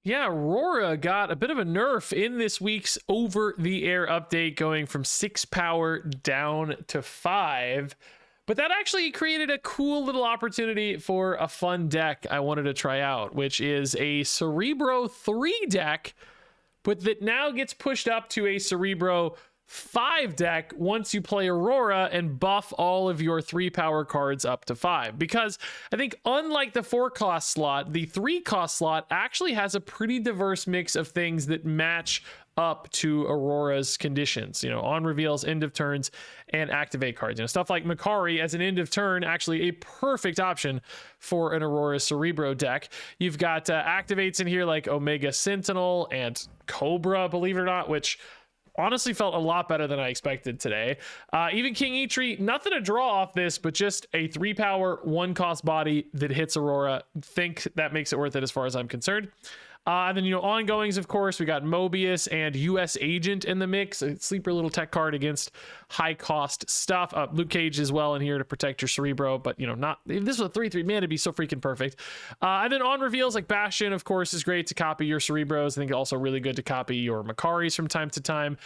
Yeah, Aurora got a bit of a nerf in this week's over-the-air update, going from 6 power down to 5. But that actually created a cool little opportunity for a fun deck I wanted to try out, which is a Cerebro 3 deck, but that now gets pushed up to a Cerebro 5 deck once you play Aurora and buff all of your 3 power cards up to 5. Because I think unlike the 4 cost slot, the 3 cost slot actually has a pretty diverse mix of things that match up to Aurora's conditions, you know, on reveals, end of turns, and activate cards. You know, stuff like Makari as an end of turn, actually a perfect option for an Aurora Cerebro deck. You've got activates in here like Omega Sentinel and Cobra, believe it or not, which honestly felt a lot better than I expected today. Even King Eitri, nothing to draw off this, but just a 3 power, 1 cost body that hits Aurora. Think that makes it worth it as far as I'm concerned. And then, you know, ongoings, of course, we got Mobius and US Agent in the mix, a sleeper little tech card against high cost stuff. Luke Cage as well in here to protect your Cerebro, but, you know, not if this was a 3/3, man, it'd be so freaking perfect. And then on reveals like Bastion, of course, is great to copy your Cerebros. I think also really good to copy your Makaris from time to time.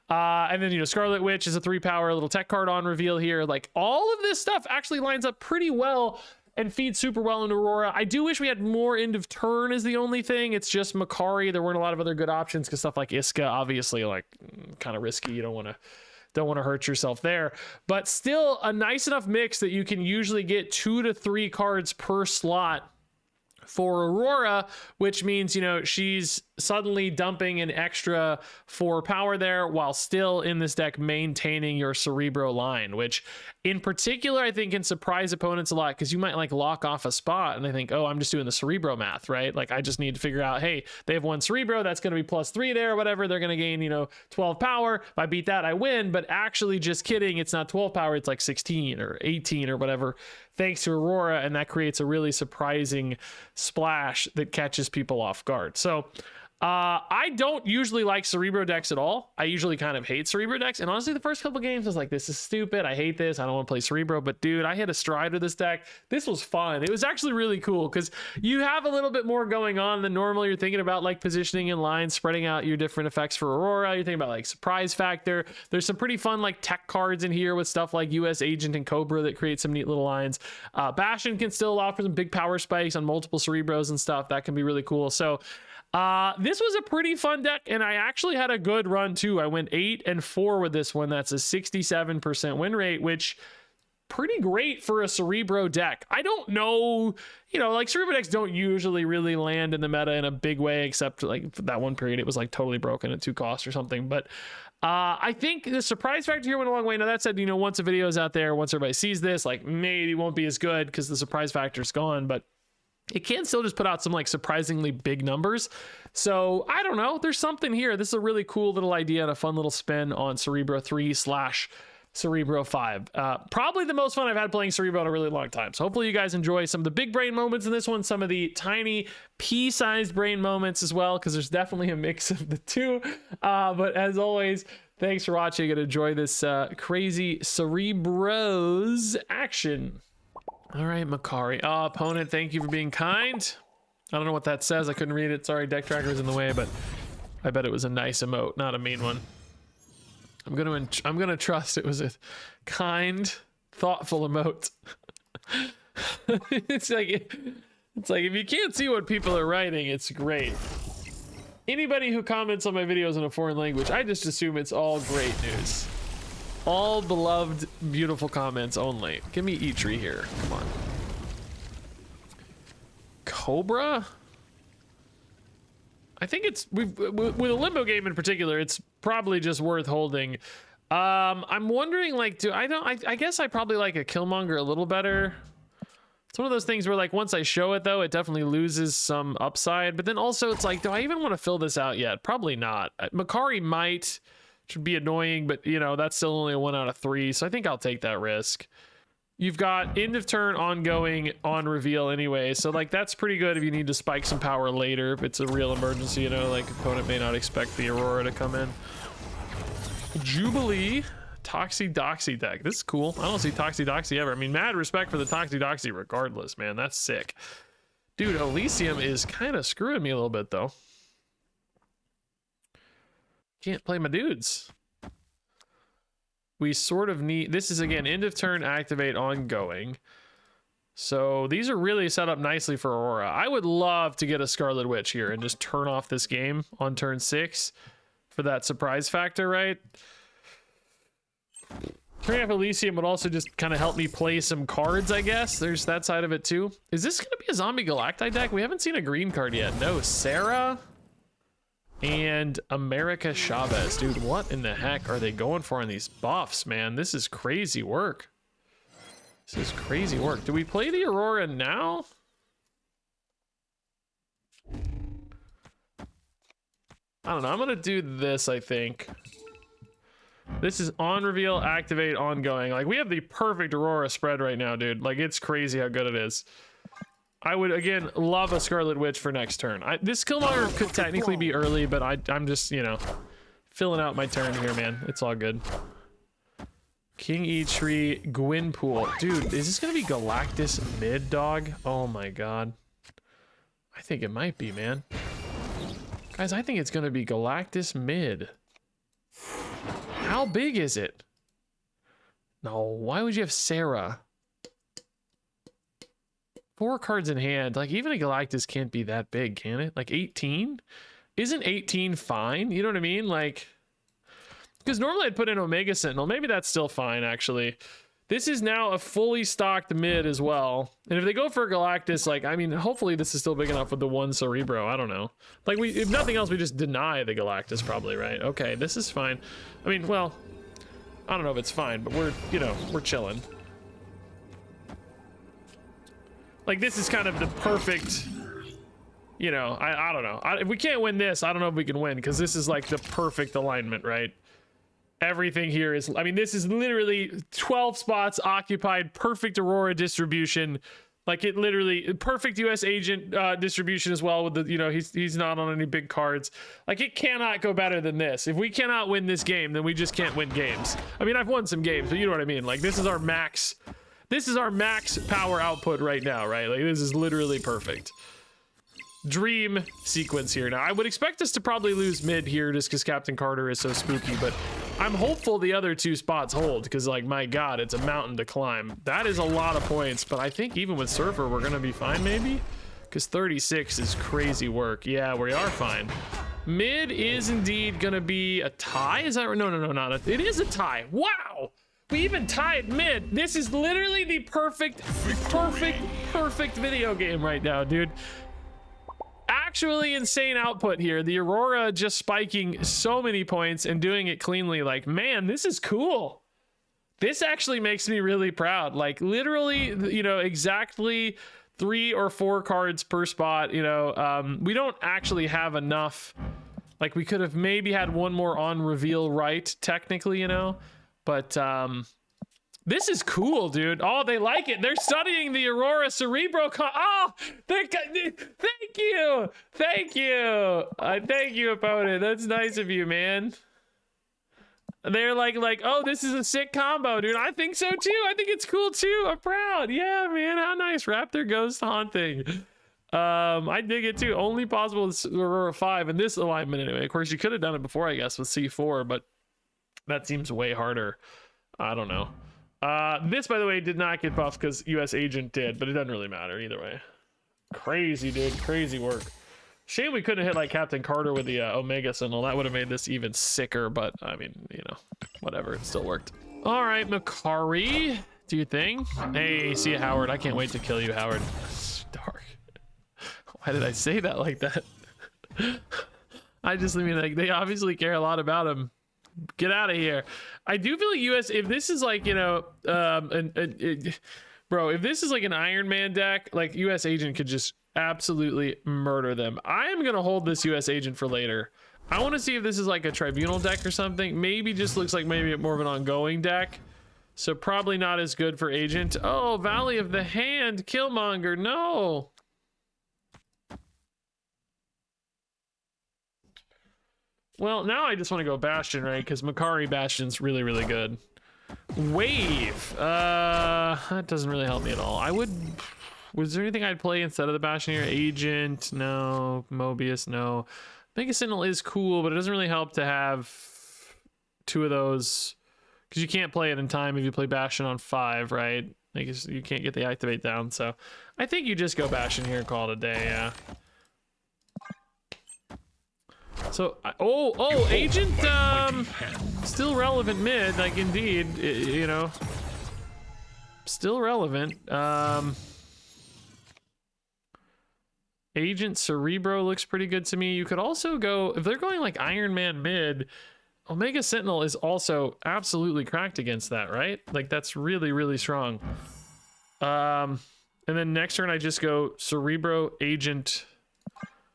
And then, you know, Scarlet Witch is a 3 power little tech card on reveal here. Like, all of this stuff actually lines up pretty well and feeds super well into Aurora. I do wish we had more end of turn is the only thing. It's just Makari. There weren't a lot of other good options because stuff like Iska, obviously, like, kind of risky. You don't want to hurt yourself there. But still a nice enough mix that you can usually get 2 to 3 cards per slot for Aurora, which means, you know, she's suddenly dumping an extra 4 power there while still in this deck maintaining your Cerebro line, which in particular I think can surprise opponents a lot, because you might like lock off a spot and they think, oh, I'm just doing the Cerebro math, right? Like, I just need to figure out, hey, they have 1 Cerebro, that's going to be +3 there or whatever, they're going to gain, you know, 12 power. If I beat that, I win. But actually, just kidding, it's not 12 power, it's like 16 or 18 or whatever, thanks to Aurora, and that creates a really surprising splash that catches people off guard. So I don't usually like Cerebro decks at all. I usually kind of hate Cerebro decks, and honestly the first couple games I was like, this is stupid, I hate this, I don't want to play Cerebro. But dude, I hit a stride with this deck. This was fun. It was actually really cool because you have a little bit more going on than normal. You're thinking about like positioning in line, spreading out your different effects for Aurora. You're thinking about like surprise factor. There's some pretty fun like tech cards in here with stuff like US Agent and Cobra that create some neat little lines. Bastion can still offer some big power spikes on multiple Cerebros and stuff. That can be really cool. So this was a pretty fun deck, and I actually had a good run too. I went 8-4 with this one. That's a 67% win rate, which pretty great for a Cerebro deck. I don't know, you know, like Cerebro decks don't usually really land in the meta in a big way, except like that one period it was like totally broken at 2 costs or something. But I think the surprise factor here went a long way. Now that said, you know, once a video is out there, once everybody sees this, like maybe it won't be as good because the surprise factor is gone, but it can still just put out some like surprisingly big numbers. So I don't know, there's something here. This is a really cool little idea and a fun little spin on Cerebro 3/Cerebro 5. Probably the most fun I've had playing Cerebro in a really long time. So hopefully you guys enjoy some of the big brain moments in this one, some of the tiny pea-sized brain moments as well, because there's definitely a mix of the two. But as always, thanks for watching and enjoy this crazy Cerebros action. All right, Makari. Oh, opponent, thank you for being kind. I don't know what that says. I couldn't read it. Sorry, deck tracker was in the way, but I bet it was a nice emote, not a mean one. I'm gonna trust it was a kind, thoughtful emote. It's like if you can't see what people are writing, it's great. Anybody who comments on my videos in a foreign language, I just assume it's all great news. All beloved, beautiful comments only. Give me Eitri here. Come on. Cobra? I think it's with a limbo game in particular, it's probably just worth holding. I'm wondering, like, I guess I probably like a Killmonger a little better. It's one of those things where, like, once I show it though, it definitely loses some upside. But then also it's like, do I even want to fill this out yet? Probably not. Makari might. Should be annoying, but you know, that's still only a 1 out of 3, so I think I'll take that risk. You've got end of turn ongoing on reveal anyway, so like that's pretty good if you need to spike some power later, if it's a real emergency, you know, like opponent may not expect the Aurora to come in. Jubilee Toxie deck. This is cool. I don't see Toxie ever. I mean, mad respect for the Toxie regardless, man. That's sick. Dude, Elysium is kind of screwing me a little bit though. Can't play my dudes. We sort of need, this is again, end of turn, activate, ongoing. So these are really set up nicely for Aurora. I would love to get a Scarlet Witch here and just turn off this game on turn 6 for that surprise factor, right? Turning off Elysium would also just kind of help me play some cards, I guess. There's that side of it too. Is this going to be a Zombie Galacti deck? We haven't seen a green card yet. No, Sarah and America Chavez. Dude, what in the heck are they going for on these buffs, man? This is crazy work. This is crazy work. Do we play the Aurora now? I don't know. I'm going to do this, I think. This is on reveal, activate, ongoing. Like, we have the perfect Aurora spread right now, dude. Like, it's crazy how good it is. I would, again, love a Scarlet Witch for next turn. This Killmonger could technically be early, but I'm just, you know, filling out my turn here, man. It's all good. King Eitri, Gwynpool. Dude, is this going to be Galactus mid, dog? Oh, my God. I think it might be, man. Guys, I think it's going to be Galactus mid. How big is it? No, why would you have Sarah? 4 cards in hand. Like, even a Galactus can't be that big, can it? Like, 18? Isn't 18 fine? You know what I mean? Like, because normally I'd put in Omega Sentinel. Maybe that's still fine, actually. This is now a fully stocked mid as well. And if they go for a Galactus, like, I mean, hopefully this is still big enough with the 1 Cerebro. I don't know. Like, if nothing else, we just deny the Galactus probably, right? Okay, this is fine. I mean, well, I don't know if it's fine, but we're, you know, we're chilling. Like, this is kind of the perfect, you know, I don't know. If we can't win this, I don't know if we can win, because this is like the perfect alignment, right? Everything here is, I mean, this is literally 12 spots occupied, perfect Aurora distribution. Like, it literally, perfect US agent distribution as well with the, you know, he's not on any big cards. Like, it cannot go better than this. If we cannot win this game, then we just can't win games. I mean, I've won some games, but you know what I mean? Like, this is our max power output right now, right? Like, this is literally perfect. Dream sequence here. Now, I would expect us to probably lose mid here just because Captain Carter is so spooky, but I'm hopeful the other 2 spots hold because, like, my God, it's a mountain to climb. That is a lot of points, but I think even with Surfer, we're going to be fine, maybe? Because 36 is crazy work. Yeah, we are fine. Mid is indeed going to be a tie. Is that right? No, not a... It is a tie. Wow! We even tied mid. This is literally the perfect video game right now, dude. Actually insane output here. The Aurora just spiking so many points and doing it cleanly. Like, man, this is cool. This actually makes me really proud. Like, literally, you know, exactly 3 or 4 cards per spot. You know, we don't actually have enough. Like, we could have maybe had 1 more on reveal, right? Technically, you know. But this is cool, dude. Oh, they like it. They're studying the Aurora Cerebro. Oh, thank you. Thank you, opponent. That's nice of you, man. They're like, oh, this is a sick combo, dude. I think so too. I think it's cool too. I'm proud. Yeah, man. How nice. Raptor Ghost Haunting. I dig it too. Only possible with Aurora 5 in this alignment anyway. Of course, you could have done it before, I guess, with C4, but that seems way harder. I don't know. This, by the way, did not get buffed because US Agent did, but it doesn't really matter either way. Crazy, dude. Crazy work. Shame we couldn't hit like Captain Carter with the Omega Sentinel. That would have made this even sicker, but I mean, you know, whatever. It still worked. All right, Makari, do your thing. Hey, see you, Howard. I can't wait to kill you, Howard. Dark. Why did I say that like that? I mean, like, they obviously care a lot about him. Get out of here. I do feel like US, if this is like, you know, bro, if this is like an Iron Man deck, like US Agent could just absolutely murder them. I am going to hold this US Agent for later. I want to see if this is like a Tribunal deck or something. Maybe just looks like maybe more of an ongoing deck. So probably not as good for Agent. Oh, Valley of the Hand, Killmonger, no. Well, now I just want to go Bastion, right? Because Makari Bastion's really, really good. Wave. That doesn't really help me at all. Was there anything I'd play instead of the Bastion here? Agent, no. Mobius, no. Mega Sentinel is cool, but it doesn't really help to have 2 of those because you can't play it in time if you play Bastion on 5, right? Like you can't get the activate down. So I think you just go Bastion here and call it a day. Yeah. So Agent still relevant mid, like indeed, you know, still relevant. Agent Cerebro looks pretty good to me. You could also go, if they're going like Iron Man mid, Omega Sentinel is also absolutely cracked against that, right? Like that's really, really strong. And then next turn I just go Cerebro, Agent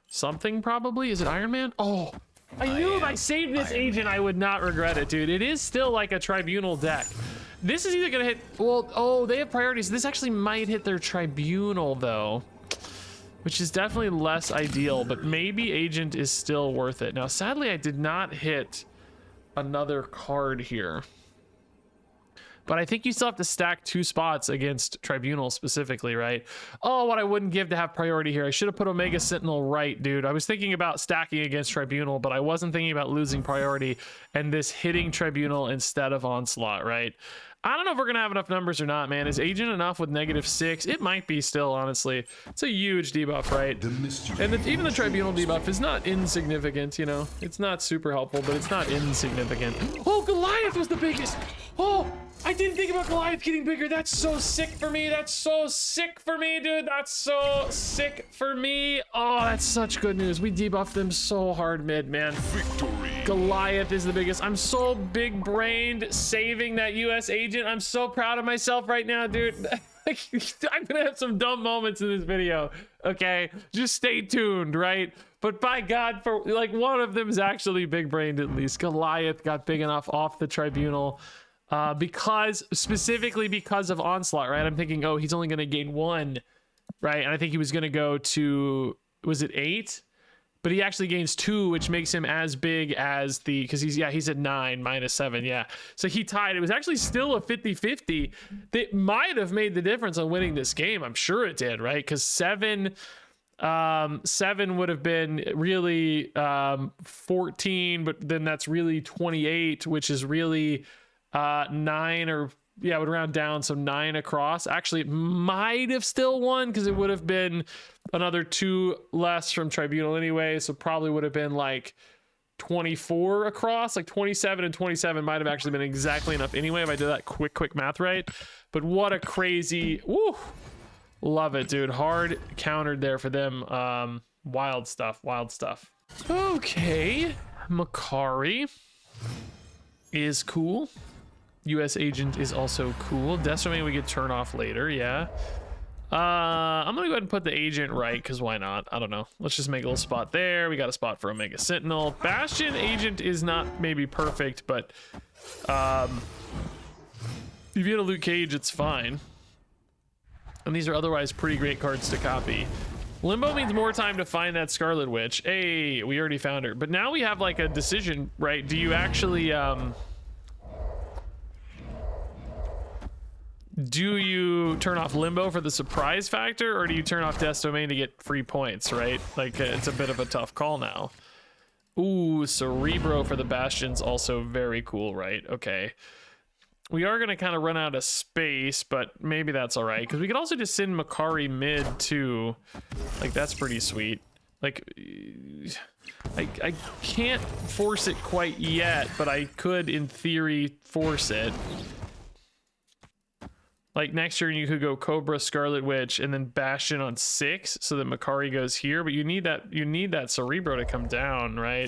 something probably. Is it Iron Man? Oh, I knew if I saved this Agent I would not regret it, dude. It is still like a Tribunal deck. This is either gonna hit, well, oh, they have priorities. This actually might hit their Tribunal though, which is definitely less ideal, but maybe Agent is still worth it. Now, sadly, I did not hit another card here. But I think you still have to stack 2 spots against Tribunal specifically, right? Oh, what I wouldn't give to have priority here. I should have put Omega Sentinel right, dude. I was thinking about stacking against Tribunal, but I wasn't thinking about losing priority and this hitting Tribunal instead of Onslaught, right? I don't know if we're going to have enough numbers or not, man. Is Agent enough with -6? It might be still, honestly. It's a huge debuff, right? And even the Tribunal debuff is not insignificant, you know? It's not super helpful, but it's not insignificant. Oh, Goliath was the biggest. Oh, I didn't think about Goliath getting bigger. That's so sick for me. That's so sick for me, dude. That's so sick for me. Oh, that's such good news. We debuffed them so hard mid, man. Victory. Goliath is the biggest. I'm so big-brained saving that US Agent. I'm so proud of myself right now, dude. I'm gonna have some dumb moments in this video, okay? Just stay tuned, right? But by God, for like one of them is actually big-brained at least. Goliath got big enough off the Tribunal. Specifically because of Onslaught, right? I'm thinking, oh, he's only going to gain 1, right? And I think he was going to go to, was it 8? But he actually gains 2, which makes him as big as the, because he's at 9 -7, yeah. So he tied. It was actually still a 50-50 that might have made the difference on winning this game. I'm sure it did, right? Because 7 would have been really 14, but then that's really 28, which is really 9, or yeah, it would round down, so 9 across. Actually, it might have still won because it would have been another 2 less from Tribunal anyway, so probably would have been like 24 across. Like 27 and 27 might have actually been exactly enough anyway if I did that quick math right. But what a crazy, woo, love it, dude. Hard countered there for them. Wild stuff. Okay, Makari is cool. US Agent is also cool. Decimate we could turn off later, yeah. I'm gonna go ahead and put the Agent right, because why not? I don't know. Let's just make a little spot there. We got a spot for Omega Sentinel. Bastion Agent is not maybe perfect, but if you get a Luke Cage, it's fine. And these are otherwise pretty great cards to copy. Limbo means more time to find that Scarlet Witch. Hey, we already found her. But now we have like a decision, right? Do you actually do you turn off Limbo for the surprise factor, or do you turn off Death's Domain to get free points, right? Like, it's a bit of a tough call now. Ooh, Cerebro for the Bastion's also very cool, right? Okay. We are going to kind of run out of space, but maybe that's all right, because we could also just send Makari mid, too. Like, that's pretty sweet. Like, I can't force it quite yet, but I could, in theory, force it. Like next turn you could go Cobra, Scarlet Witch, and then Bastion on 6 so that Makari goes here, but you need that Cerebro to come down, right?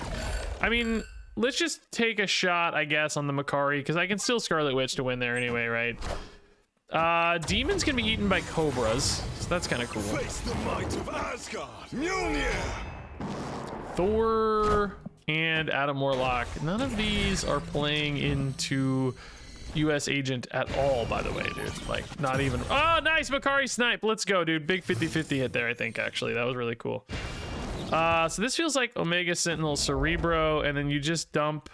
I mean, let's just take a shot, I guess, on the Makari, because I can still Scarlet Witch to win there anyway, right? Demons can be eaten by Cobras, so that's kind of cool. Face the might of Asgard. Mjolnir. Thor and Adam Warlock. None of these are playing into US Agent at all, by the way, dude. Like, not even. Oh, nice Makari snipe. Let's go, dude. Big 50-50 hit there, I think, actually. That was really cool. So this feels like Omega Sentinel, Cerebro, and then you just dump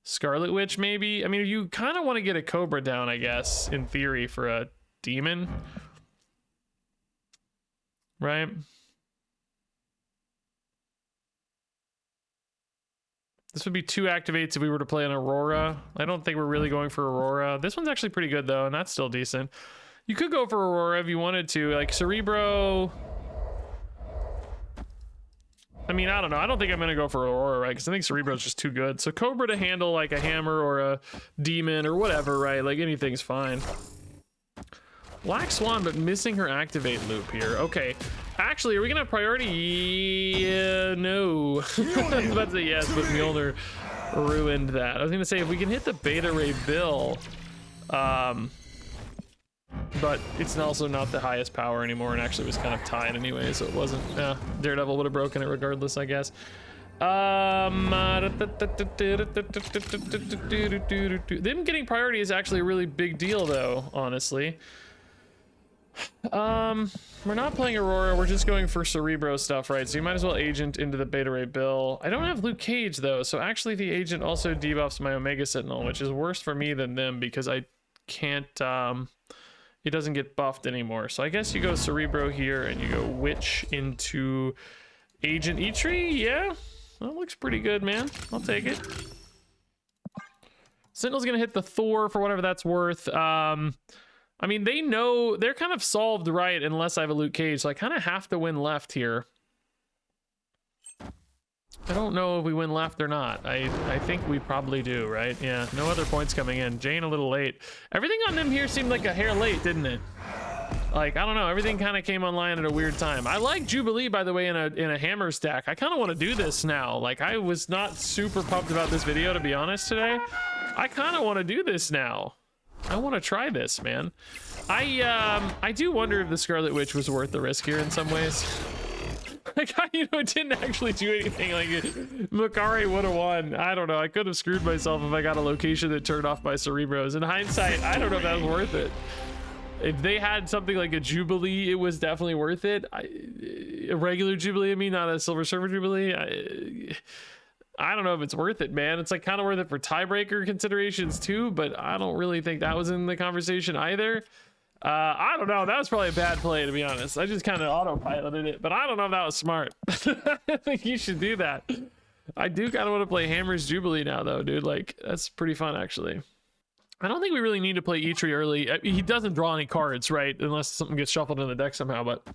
Scarlet Witch, maybe. I mean, you kind of want to get a Cobra down, I guess, in theory, for a demon. Right? This would be 2 activates if we were to play an Aurora. I don't think we're really going for Aurora. This one's actually pretty good though, and that's still decent. You could go for Aurora if you wanted to, like Cerebro. I mean, I don't know. I don't think I'm gonna go for Aurora, right? Because I think Cerebro's just too good. So Cobra to handle like a hammer or a demon or whatever, right? Like anything's fine. Black Swan, but missing her activate loop here. Okay. Actually, are we gonna have priority? Yeah, no. I was about to say yes, but Mjolnir ruined that. I was gonna say if we can hit the Beta Ray Bill, but it's also not the highest power anymore, and actually was kind of tied anyway, so it wasn't. Daredevil would have broken it regardless, I guess. Them getting priority is actually a really big deal, though. Honestly. We're not playing Aurora, we're just going for Cerebro stuff, right? So you might as well agent into the Beta Ray Bill. I don't have Luke Cage though, so actually the agent also debuffs my Omega Sentinel, which is worse for me than them because I can't, it doesn't get buffed anymore. So I guess you go Cerebro here and you go Witch into Agent Eitri. Yeah, that looks pretty good, man. I'll take it. Sentinel's gonna hit the Thor for whatever that's worth. I mean, they know they're kind of solved right unless I have a Luke Cage, so I kind of have to win left here. I don't know if we win left or not. I think we probably do, right? Yeah, no other points coming in. Jane a little late. Everything on them here seemed like a hair late, didn't it? Like, I don't know, everything kind of came online at a weird time. I like Jubilee, by the way, in a hammer stack. I kind of want to do this now. Like, I was not super pumped about this video, to be honest, today. I kind of want to do this now. I want to try this, man. I do wonder if the Scarlet Witch was worth the risk here in some ways. Like, you know, it didn't actually do anything. Like, Makari would have won. I don't know. I could have screwed myself if I got a location that turned off by Cerebros. In hindsight, I don't know if that was worth it. If they had something like a Jubilee, it was definitely worth it. A regular Jubilee, I mean, not a Silver Surfer Jubilee. I don't know if it's worth it, man. It's like kind of worth it for tiebreaker considerations too, but I don't really think that was in the conversation either. I don't know. That was probably a bad play, to be honest. I just kind of autopiloted it, but I don't know if that was smart. I think you should do that. I do kind of want to play Hammer's Jubilee now, though, dude. Like, that's pretty fun, actually. I don't think we really need to play Eitri early. He doesn't draw any cards, right? Unless something gets shuffled in the deck somehow, but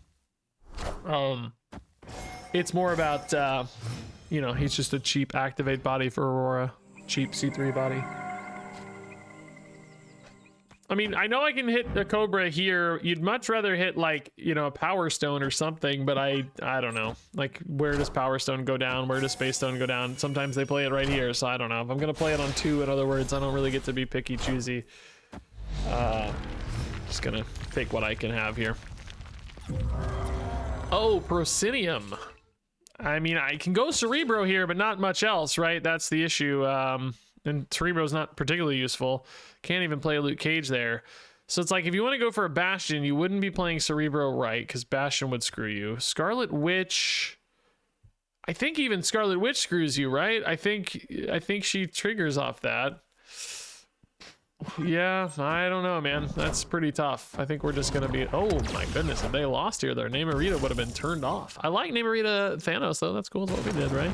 it's more about you know, he's just a cheap activate body for Aurora. Cheap C3 body. I mean, I know I can hit the Cobra here. You'd much rather hit, like, you know, a Power Stone or something, but I don't know. Like, where does Power Stone go down? Where does Space Stone go down? Sometimes they play it right here, so I don't know. If I'm going to play it on 2, in other words, I don't really get to be picky choosy. Just going to take what I can have here. Oh, Proscenium. I mean, I can go Cerebro here, but not much else, right? That's the issue. And Cerebro's not particularly useful. Can't even play a Luke Cage there. So it's like, if you want to go for a Bastion, you wouldn't be playing Cerebro right, because Bastion would screw you. Scarlet Witch... I think even Scarlet Witch screws you, right? I think she triggers off that. Yeah, I don't know, man. That's pretty tough. I think we're just gonna be... Oh my goodness, if they lost here, their Namorita would have been turned off. I like Namorita Thanos, though. That's cool. That's what we did, right?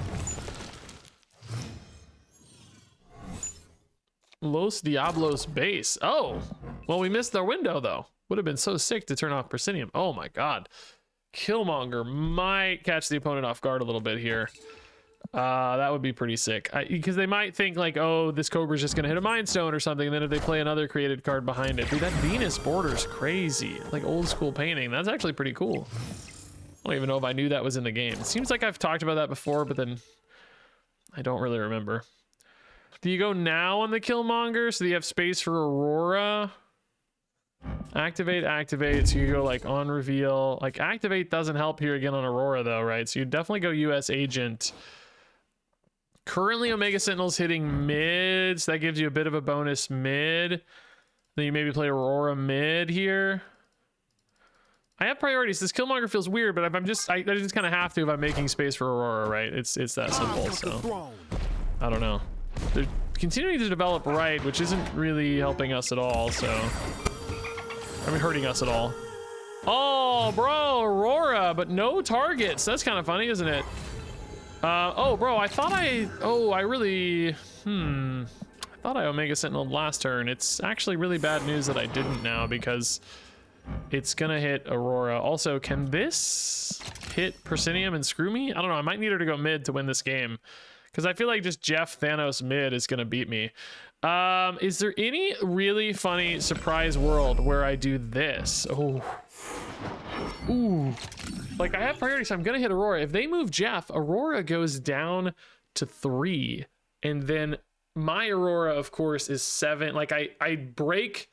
Los Diablos base. Oh, well, we missed our window, though. Would have been so sick to turn off Proscenium. Oh my god. Killmonger might catch the opponent off guard a little bit here. That would be pretty sick. Because they might think like, oh, this Cobra's just gonna hit a Mind Stone or something, and then if they play another created card behind it. Dude, that Venus border's crazy. Like old school painting. That's actually pretty cool. I don't even know if I knew that was in the game. It seems like I've talked about that before, but then I don't really remember. Do you go now on the Killmonger so that you have space for Aurora? Activate, so you go like on reveal. Like activate doesn't help here again on Aurora though, right? So you definitely go US Agent. Currently Omega Sentinel's hitting mid, so that gives you a bit of a bonus mid. Then you maybe play Aurora mid here. I have priorities. This Killmonger feels weird, but I just kind of have to if I'm making space for Aurora, right? It's that simple, so I don't know. They're continuing to develop right, which isn't really helping us at all, so... I mean, hurting us at all. Oh, bro, Aurora, but no targets. That's kind of funny, isn't it? Oh, bro, I thought I thought I Omega Sentinel last turn. It's actually really bad news that I didn't now because it's gonna hit Aurora. Also, can this hit Persinium and screw me? I don't know. I might need her to go mid to win this game because I feel like just Jeff Thanos mid is gonna beat me. Is there any really funny surprise world where I do this? Oh, ooh, like I have priority, so I'm gonna hit Aurora. If they move Jeff, Aurora goes down to 3, and then my Aurora, of course, is 7. Like I break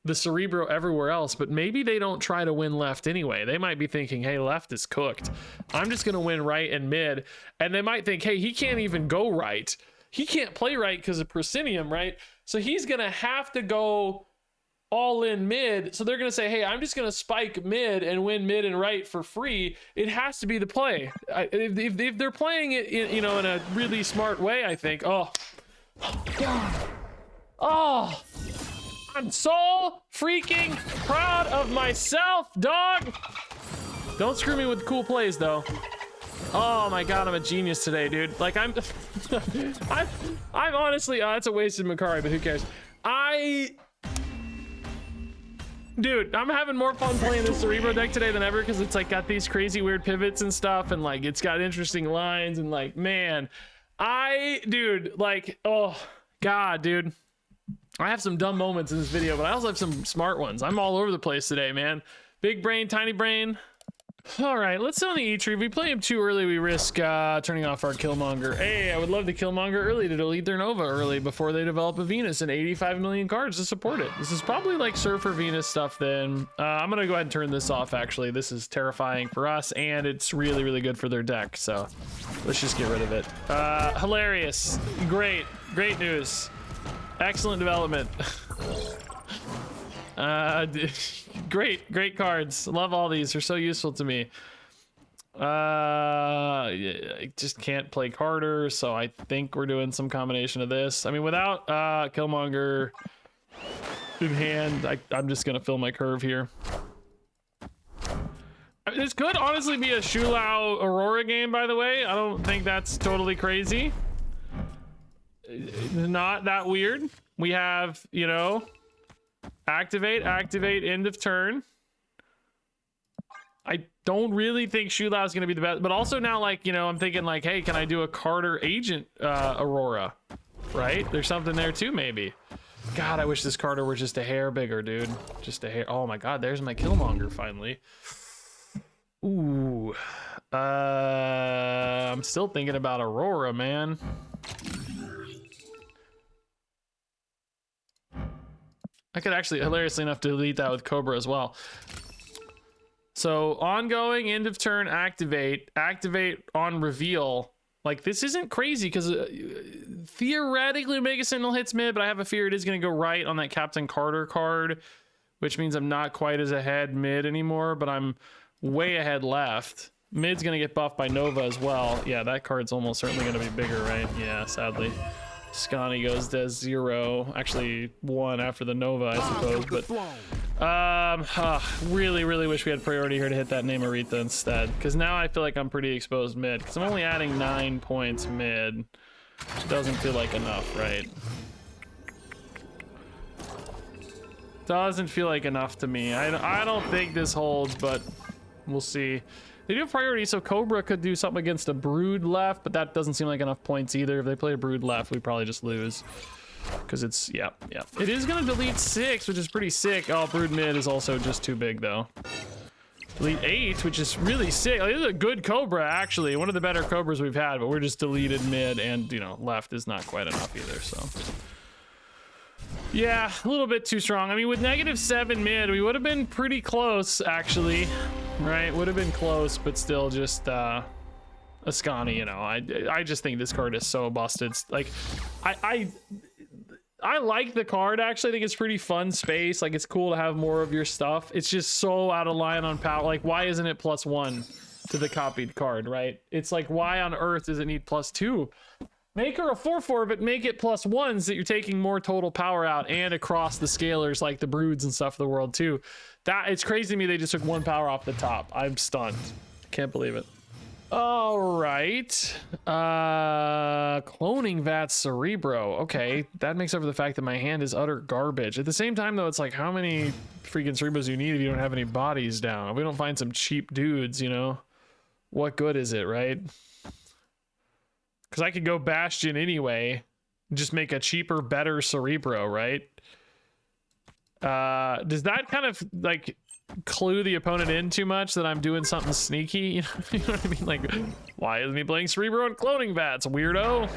the Cerebro everywhere else, but maybe they don't try to win left anyway. They might be thinking, hey, left is cooked. I'm just gonna win right and mid, and they might think, hey, he can't even go right. He can't play right because of Persinium, right? So he's gonna have to go all in mid. So they're gonna say, hey, I'm just gonna spike mid and win mid and right for free. It has to be the play. If they're playing it, in a really smart way, I think. Oh, God. Oh, I'm so freaking proud of myself, dog. Don't screw me with cool plays, though. Oh my God, I'm a genius today, dude. Like I'm honestly, that's a wasted Makari, but who cares? Dude, I'm having more fun playing this Cerebro deck today than ever because it's like got these crazy weird pivots and stuff, and like it's got interesting lines, and like, man, dude, like, oh God, dude. I have some dumb moments in this video, but I also have some smart ones. I'm all over the place today, man. Big brain, tiny brain. All right, let's sit on the E-Tree. If we play him too early, we risk turning off our Killmonger. Hey, I would love to Killmonger early to delete their Nova early before they develop a Venus and 85 million cards to support it. This is probably like Surfer Venus stuff then. I'm going to go ahead and turn this off, actually. This is terrifying for us, and it's really, really good for their deck, so let's just get rid of it. Hilarious. Great news. Excellent development. Great cards. Love all these. They're so useful to me. I just can't play Carter, so I think we're doing some combination of this. I mean, without Killmonger in hand, I'm just gonna fill my curve here. I mean, this could honestly be a Shulao Aurora game, by the way. I don't think that's totally crazy. Not that weird. We have, activate, end of turn. I don't really think Shulao is going to be the best, but also now, like, I'm thinking like, hey, can I do a Carter Agent Aurora? Right? There's something there too, maybe. God, I wish this Carter were just a hair bigger, dude. Just a hair. Oh my God, there's my Killmonger finally. Ooh. I'm still thinking about Aurora, man. I could actually, hilariously enough, delete that with Cobra as well. So ongoing, end of turn, activate on reveal. Like, this isn't crazy because theoretically Omega Sentinel hits mid, but I have a fear it is going to go right on that Captain Carter card, which means I'm not quite as ahead mid anymore, but I'm way ahead left. Mid's going to get buffed by Nova as well. Yeah, that card's almost certainly going to be bigger, right? Yeah, sadly. Scotty goes to 0, actually 1 after the Nova, I suppose, but really wish we had priority here to hit that Namorita instead, because now I feel like I'm pretty exposed mid, because I'm only adding 9 points mid, which doesn't feel like enough, right? Doesn't feel like enough to me. I don't think this holds, but we'll see. They do have priority, so Cobra could do something against a Brood left, but that doesn't seem like enough points either. If they play a Brood left, we probably just lose. Because it's, yeah. It is going to delete 6, which is pretty sick. Oh, Brood mid is also just too big, though. Delete 8, which is really sick. Like, this is a good Cobra, actually. One of the better Cobras we've had, but we're just deleted mid, and, left is not quite enough either, so. Yeah, a little bit too strong. I mean, with -7 mid, we would have been pretty close, actually. Right, would have been close, but still just Ascani, I just think this card is so busted. Like, I like the card, actually. I think it's pretty fun space. Like, it's cool to have more of your stuff. It's just so out of line on power. Like, why isn't it +1 to the copied card, right? It's like, why on earth does it need +2? Make her a 4/4, but make it +1 so that you're taking more total power out and across the scalers like the Broods and stuff of the world too. It's crazy to me they just took 1 power off the top. I'm stunned. Can't believe it. All right. Cloning Vat Cerebro. Okay, that makes up for the fact that my hand is utter garbage. At the same time, though, it's like, how many freaking Cerebros do you need if you don't have any bodies down? If we don't find some cheap dudes, you know, what good is it, right? Because I could go Bastion anyway, just make a cheaper, better Cerebro, right? Does that kind of like clue the opponent in too much that I'm doing something sneaky? You know what I mean? Like, why isn't he playing Cerebro and cloning Vats, weirdo?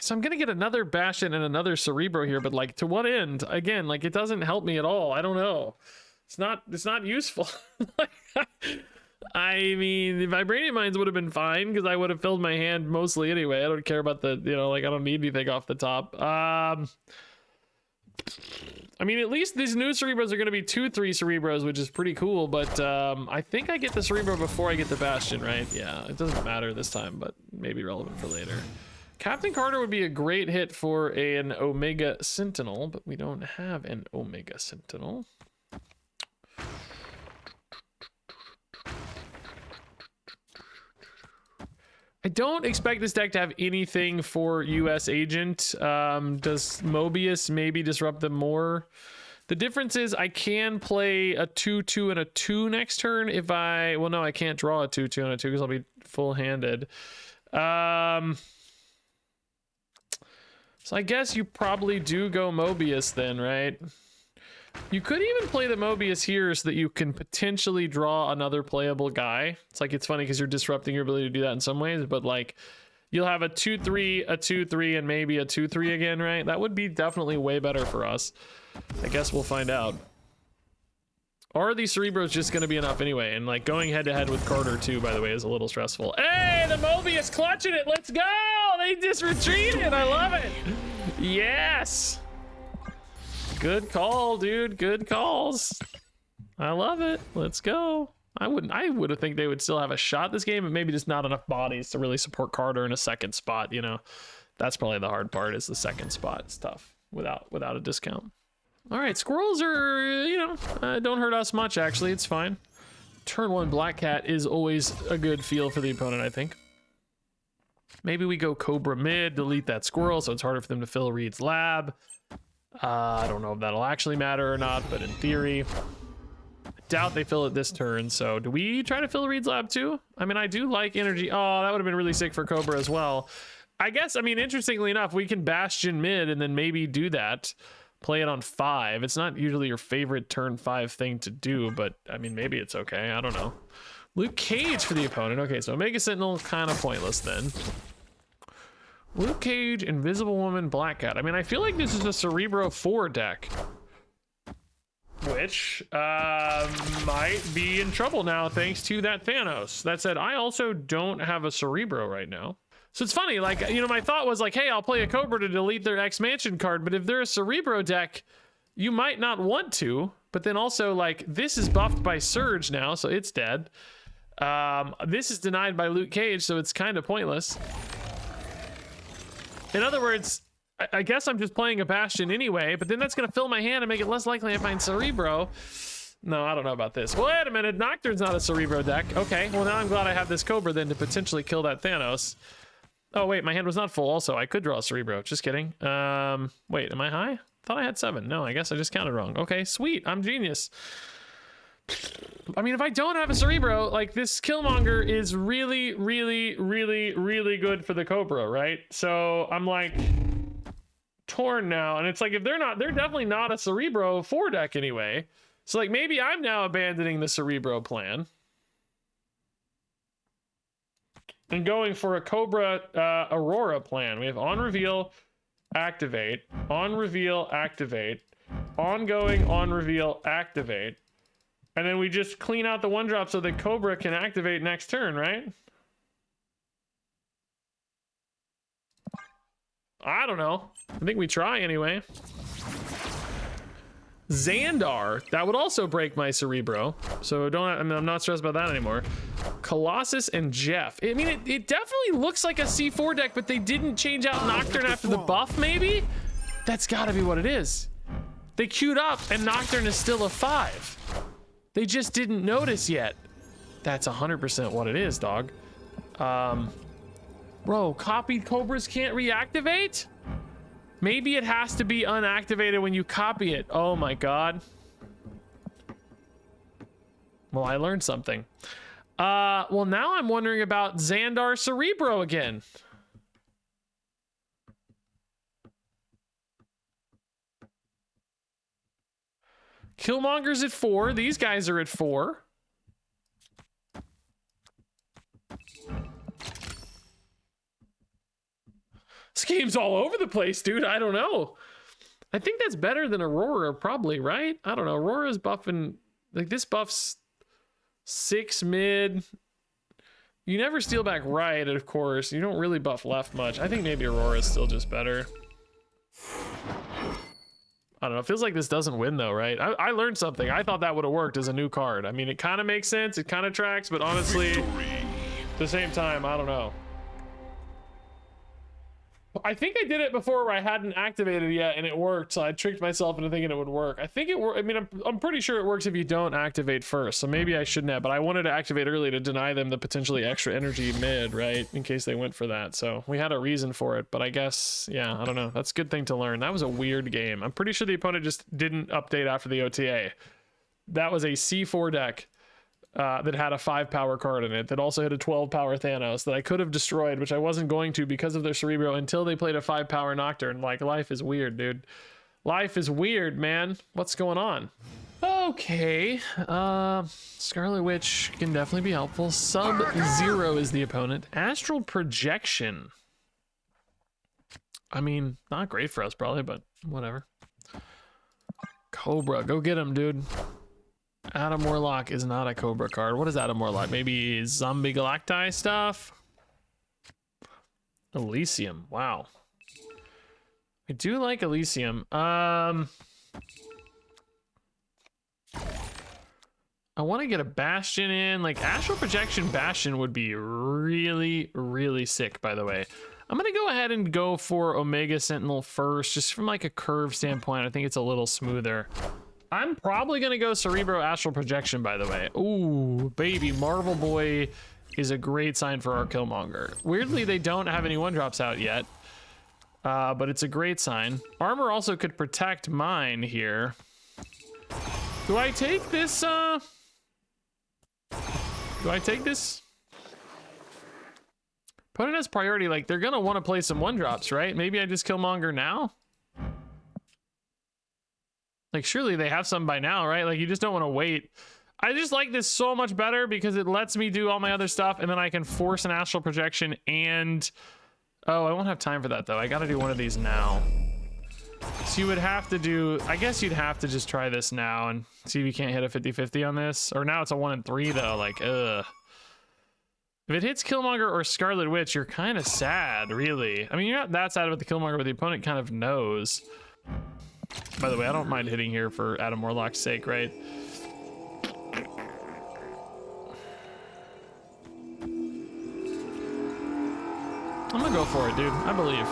So I'm gonna get another Bastion and another Cerebro here, but like, to what end? Again, like, it doesn't help me at all. I don't know. It's not useful. I mean, the Vibranium Mines would have been fine because I would have filled my hand mostly anyway. I don't care about the, you know, like, I don't need anything off the top. I mean, at least these new Cerebros are going to be 2-3 Cerebros, which is pretty cool, but I think I get the Cerebro before I get the Bastion, right? Yeah, it doesn't matter this time, but maybe relevant for later. Captain Carter would be a great hit for an Omega Sentinel, but we don't have an Omega Sentinel. I don't expect this deck to have anything for US Agent. Does Mobius maybe disrupt them more? The difference is I can play a 2-2 and a 2 next turn if I... Well, no, I can't draw a 2-2 and a 2 because I'll be full-handed. So I guess you probably do go Mobius then, right? You could even play the Mobius here so that you can potentially draw another playable guy. It's like, it's funny because you're disrupting your ability to do that in some ways, but like, you'll have a 2-3, a 2-3, and maybe a 2-3 again, right? That would be definitely way better for us. I guess we'll find out. Are these Cerebros just going to be enough anyway? And like, going head-to-head with Carter too, by the way, is a little stressful. Hey, the Mobius clutching it! Let's go! They just retreated! I love it! Yes! Good call, dude. Good calls. I love it. Let's go. I would have think they would still have a shot this game, but maybe just not enough bodies to really support Carter in a second spot, you know. That's probably the hard part, is the second spot. It's tough without a discount. All right, squirrels are, you know, don't hurt us much, actually. It's fine. Turn 1 Black Cat is always a good feel for the opponent, I think. Maybe we go Cobra mid, delete that squirrel, so it's harder for them to fill Reed's lab. I don't know if that'll actually matter or not, but in theory, I doubt they fill it this turn. So do we try to fill Reed's lab too? I mean, I do like energy. Oh, that would have been really sick for Cobra as well. I guess, I mean, interestingly enough, we can Bastion mid and then maybe do that. Play it on 5. It's not usually your favorite turn 5 thing to do, but I mean, maybe it's okay. I don't know. Luke Cage for the opponent. Okay, so Omega Sentinel, kind of pointless then. Luke Cage, Invisible Woman, Black Cat. I mean, I feel like this is a Cerebro 4 deck, which might be in trouble now thanks to that Thanos. That said, I also don't have a Cerebro right now. So it's funny, like, you know, my thought was like, hey, I'll play a Cobra to delete their X-Mansion card, but if they're a Cerebro deck, you might not want to, but then also, like, this is buffed by Surge now, so it's dead. This is denied by Luke Cage, so it's kind of pointless. In other words, I guess I'm just playing a Bastion anyway, but then that's going to fill my hand and make it less likely I find Cerebro. No, I don't know about this. Wait a minute, Nocturne's not a Cerebro deck. Okay, well now I'm glad I have this Cobra then to potentially kill that Thanos. Oh wait, my hand was not full also. I could draw a Cerebro, just kidding. Wait, am I high? Thought I had 7. No, I guess I just counted wrong. Okay, sweet, I'm genius. I mean, if I don't have a Cerebro, like, this Killmonger is really, really, really, really good for the Cobra, right? So I'm like torn now, and it's like, if they're definitely not a Cerebro 4 deck anyway. So like, maybe I'm now abandoning the Cerebro plan and going for a Cobra Aurora plan. We have on reveal, activate, on reveal, activate, ongoing, on reveal, activate. And then we just clean out the 1-drop so that Cobra can activate next turn, right? I don't know. I think we try anyway. Xandar. That would also break my Cerebro. So I'm not stressed about that anymore. Colossus and Jeff. I mean, it definitely looks like a C4 deck, but they didn't change out Nocturne after the buff, maybe? That's gotta be what it is. They queued up and Nocturne is still a 5. They just didn't notice yet. That's 100% what it is, dog. Bro, copied Cobras can't reactivate? Maybe it has to be unactivated when you copy it. Oh my god. Well, I learned something. Well, now I'm wondering about Xandar Cerebro again. Killmonger's at 4. These guys are at 4. This game's all over the place, dude. I don't know. I think that's better than Aurora, probably, right? I don't know. Aurora's buffing... Like, this buff's 6 mid. You never steal back right, of course. You don't really buff left much. I think maybe Aurora's still just better. I don't know. It feels like this doesn't win, though, right? I learned something. I thought that would have worked as a new card. I mean, it kind of makes sense. It kind of tracks, but honestly, at the same time, I don't know. I think I did it before where I hadn't activated yet and it worked, so I tricked myself into thinking it would work. I think it worked. I mean, I'm pretty sure it works if you don't activate first, so maybe I shouldn't have, but I wanted to activate early to deny them the potentially extra energy mid, right, in case they went for that. So we had a reason for it, but I guess, yeah, I don't know. That's a good thing to learn. That was a weird game. I'm pretty sure the opponent just didn't update after the OTA. That was a C4 deck that had a 5 power card in it that also had a 12 power Thanos that I could have destroyed, which I wasn't going to because of their Cerebro until they played a 5 power Nocturne. Like, life is weird, dude. Life is weird, man. What's going on? Okay. Scarlet Witch can definitely be helpful. Sub-Zero is the opponent. Astral Projection. I mean, not great for us probably, but whatever. Cobra, go get him, dude. Adam Warlock is not a Cobra card. What is Adam Warlock? Maybe Zombie Galacti stuff? Elysium. Wow. I do like Elysium. I want to get a Bastion in. Like, Astral Projection Bastion would be really, really sick, by the way. I'm going to go ahead and go for Omega Sentinel first, just from like a curve standpoint. I think it's a little smoother. I'm probably going to go Cerebro Astral Projection, by the way. Ooh, baby. Marvel Boy is a great sign for our Killmonger. Weirdly, they don't have any 1-drops out yet, but it's a great sign. Armor also could protect mine here. Do I take this? Do I take this? Opponent has priority. Like, they're going to want to play some 1-drops, right? Maybe I just Killmonger now? Like, surely they have some by now, right? Like, you just don't want to wait. I just like this so much better because it lets me do all my other stuff, and then I can force an Astral Projection and... Oh, I won't have time for that, though. I gotta do one of these now. So you would have to do... I guess you'd have to just try this now and see if you can't hit a 50-50 on this. Or now it's a 1 and 3, though. Like, ugh. If it hits Killmonger or Scarlet Witch, you're kind of sad, really. I mean, you're not that sad about the Killmonger, but the opponent kind of knows. By the way, I don't mind hitting here for Adam Warlock's sake, right? I'm gonna go for it, dude. I believe.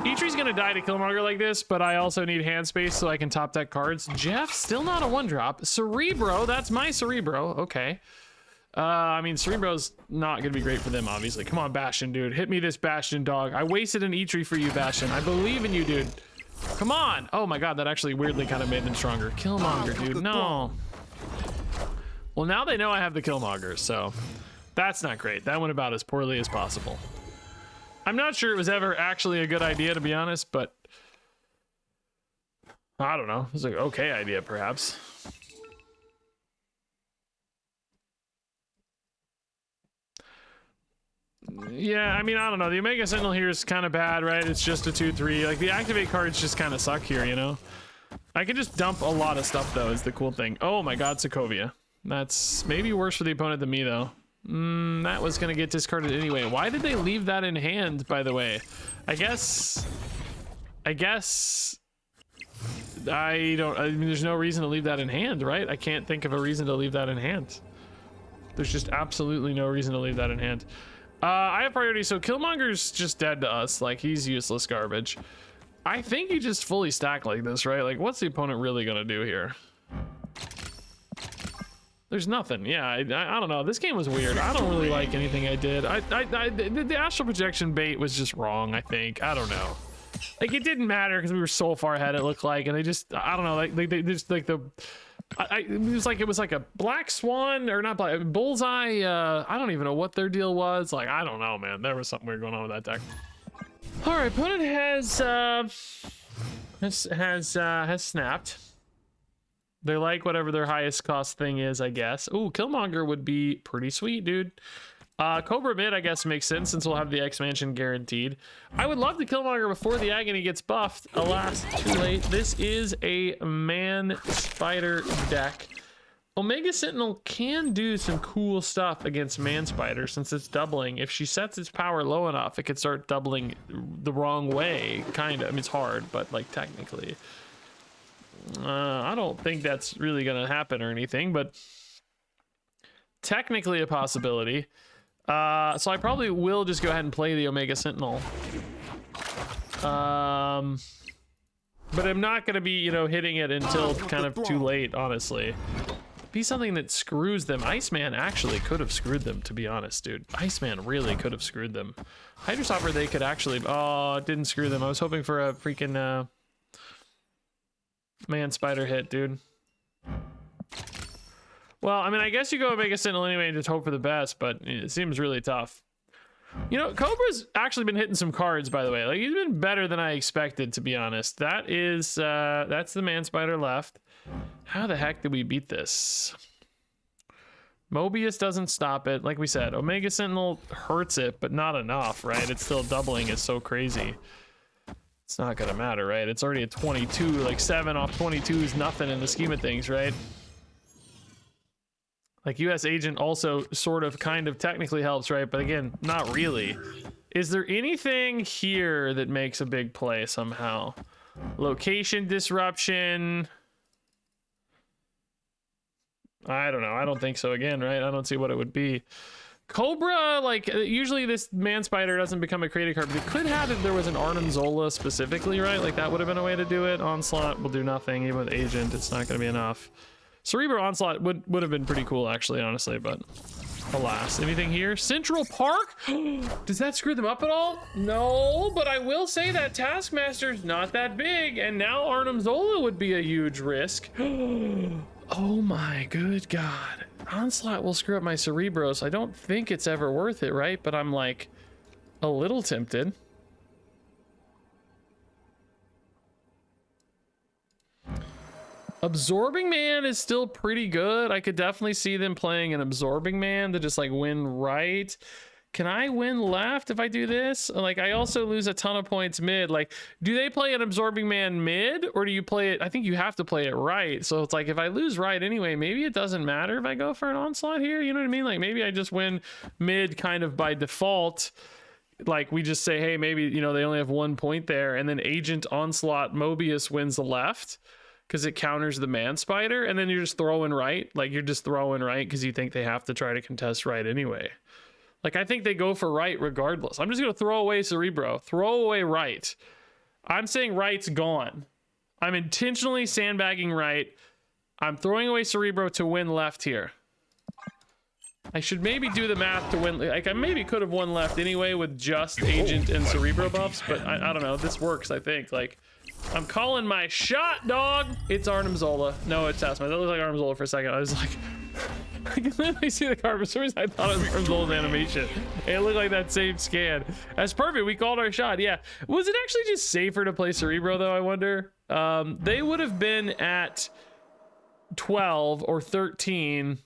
Eitree's gonna die to Killmonger like this, but I also need hand space so I can top deck cards. Jeff, still not a 1-drop. Cerebro, that's my Cerebro. Okay. I mean, Cerebro's not gonna be great for them, obviously. Come on, Bastion, dude. Hit me this Bastion, dog. I wasted an Eitree for you, Bastion. I believe in you, dude. Come on. Oh my god, that actually weirdly kind of made them stronger. Killmonger, dude. No. Well, now they know I have the Killmonger, so that's not great. That went about as poorly as possible. I'm not sure it was ever actually a good idea, to be honest, but I don't know. It was an okay idea, perhaps. Yeah, I mean, I don't know. The Omega Sentinel here is kind of bad, right? It's just a 2-3. Like, the activate cards just kind of suck here, you know? I can just dump a lot of stuff, though, is the cool thing. Oh my god, Sokovia. That's maybe worse for the opponent than me, though. That was going to get discarded anyway. Why did they leave that in hand, by the way? I mean, there's no reason to leave that in hand, right? I can't think of a reason to leave that in hand. There's just absolutely no reason to leave that in hand. I have priority, so Killmonger's just dead to us. Like, he's useless garbage. I think you just fully stack like this, right? Like, what's the opponent really gonna do here? There's nothing. Yeah, I don't know. This game was weird. I don't really like anything I did. The astral projection bait was just wrong, I think. I don't know. Like, it didn't matter because we were so far ahead, it looked like, and they just, I don't know, like they just like it was like a black swan, or not black, bullseye. I don't even know what their deal was. Like, I don't know, man. There was something weird going on with that deck. All right, opponent has snapped. They like whatever their highest cost thing is, I guess. Ooh, Killmonger would be pretty sweet, dude. Cobra mid, I guess, makes sense since we'll have the expansion guaranteed. I would love to Killmonger before the Agony gets buffed. Alas, too late. This is a Man Spider deck. Omega Sentinel can do some cool stuff against Man Spider since it's doubling. If she sets its power low enough, it could start doubling the wrong way, kind of. I mean, it's hard, but like technically. I don't think that's really gonna happen or anything, but technically a possibility. So I probably will just go ahead and play the Omega Sentinel. But I'm not gonna be, you know, hitting it until kind of too late, honestly. Be something that screws them. Iceman actually could have screwed them, to be honest, dude. Iceman really could have screwed them. Hydrostopper, they could actually, oh, it didn't screw them. I was hoping for a freaking Man Spider hit, dude. Well, I mean, I guess you go Omega Sentinel anyway and just hope for the best, but it seems really tough. You know, Cobra's actually been hitting some cards, by the way. Like, he's been better than I expected, to be honest. That is, that's the Man Spider left. How the heck did we beat this? Mobius doesn't stop it. Like we said, Omega Sentinel hurts it, but not enough, right? It's still doubling. It's so crazy. It's not gonna matter, right? It's already a 22. Like 7 off 22 is nothing in the scheme of things, right? Like US Agent also sort of kind of technically helps, right? But again, not really. Is there anything here that makes a big play somehow? Location disruption. I don't know. I don't think so again, right? I don't see what it would be. Cobra, like, usually this Man Spider doesn't become a creative card, but it could have if there was an Arnim Zola specifically, right? Like, that would have been a way to do it. Onslaught will do nothing. Even with Agent, it's not going to be enough. Cerebro Onslaught would have been pretty cool, actually, honestly, but alas. Anything here? Central Park? Does that screw them up at all? No, but I will say that Taskmaster's not that big, and now Arnim Zola would be a huge risk. Oh my good God. Onslaught will screw up my Cerebro, so I don't think it's ever worth it, right? But I'm like a little tempted. Absorbing Man is still pretty good. I could definitely see them playing an Absorbing Man to just like win right. Can I win left if I do this? Like, I also lose a ton of points mid. Like, do they play an Absorbing Man mid, or do you play it? I think you have to play it right. So it's like, if I lose right anyway, maybe it doesn't matter if I go for an Onslaught here. You know what I mean? Like, maybe I just win mid kind of by default. Like, we just say, hey, maybe, you know, they only have 1 point there, and then Agent Onslaught Mobius wins the left because it counters the Man Spider, and then you're just throwing right. Like, you're just throwing right because you think they have to try to contest right anyway. Like, I think they go for right regardless. I'm just going to throw away Cerebro. Throw away right. I'm saying right's gone. I'm intentionally sandbagging right. I'm throwing away Cerebro to win left here. I should maybe do the math to win. Like, I maybe could have won left anyway with just Agent and Cerebro buffs, but I don't know. This works, I think. Like, I'm calling my shot, dog. It's Arnim Zola. No, it's Taskmaster. That looked like Arnim Zola for a second. I was like... I can literally see the card. For some reason, I thought it was Arnim Zola's animation. It looked like that same scan. That's perfect. We called our shot. Yeah. Was it actually just safer to play Cerebro, though, I wonder? They would have been at 12 or 13.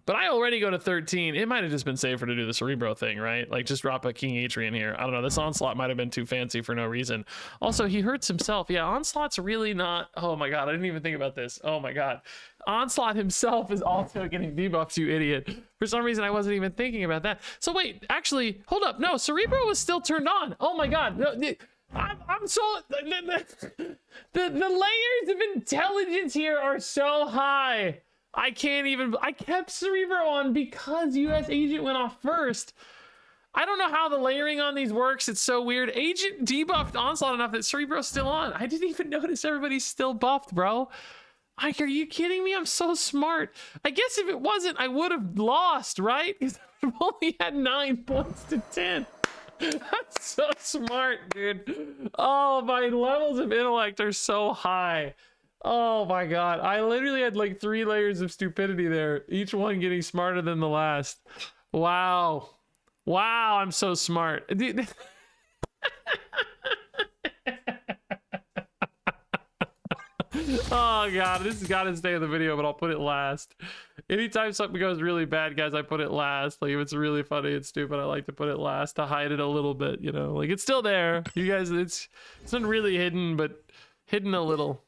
But I already go to 13. It might have just been safer to do the Cerebro thing, right? Like, just drop a King Atrian here. I don't know. This Onslaught might have been too fancy for no reason. Also, he hurts himself. Yeah, Onslaught's really not... Oh, my God. I didn't even think about this. Oh, my God. Onslaught himself is also getting debuffs, you idiot. For some reason, I wasn't even thinking about that. So, wait. Actually, hold up. No, Cerebro was still turned on. Oh, my God. No, I'm so... The layers of intelligence here are so high. I can't even... I kept Cerebro on because US Agent went off first. I don't know how the layering on these works. It's so weird. Agent debuffed Onslaught enough that Cerebro's still on. I didn't even notice everybody's still buffed, bro. Like, are you kidding me? I'm so smart. I guess if it wasn't, I would have lost, right? Because I've only had 9 points to 10. I'm so smart, dude. Oh, my levels of intellect are so high. Oh my god. I literally had like 3 layers of stupidity there. Each one getting smarter than the last. Wow. Wow, I'm so smart. Dude. Oh god, this has got to stay in the video, but I'll put it last. Anytime something goes really bad, guys, I put it last. Like if it's really funny and stupid, I like to put it last to hide it a little bit, you know. Like it's still there. You guys, it's not really hidden, but hidden a little.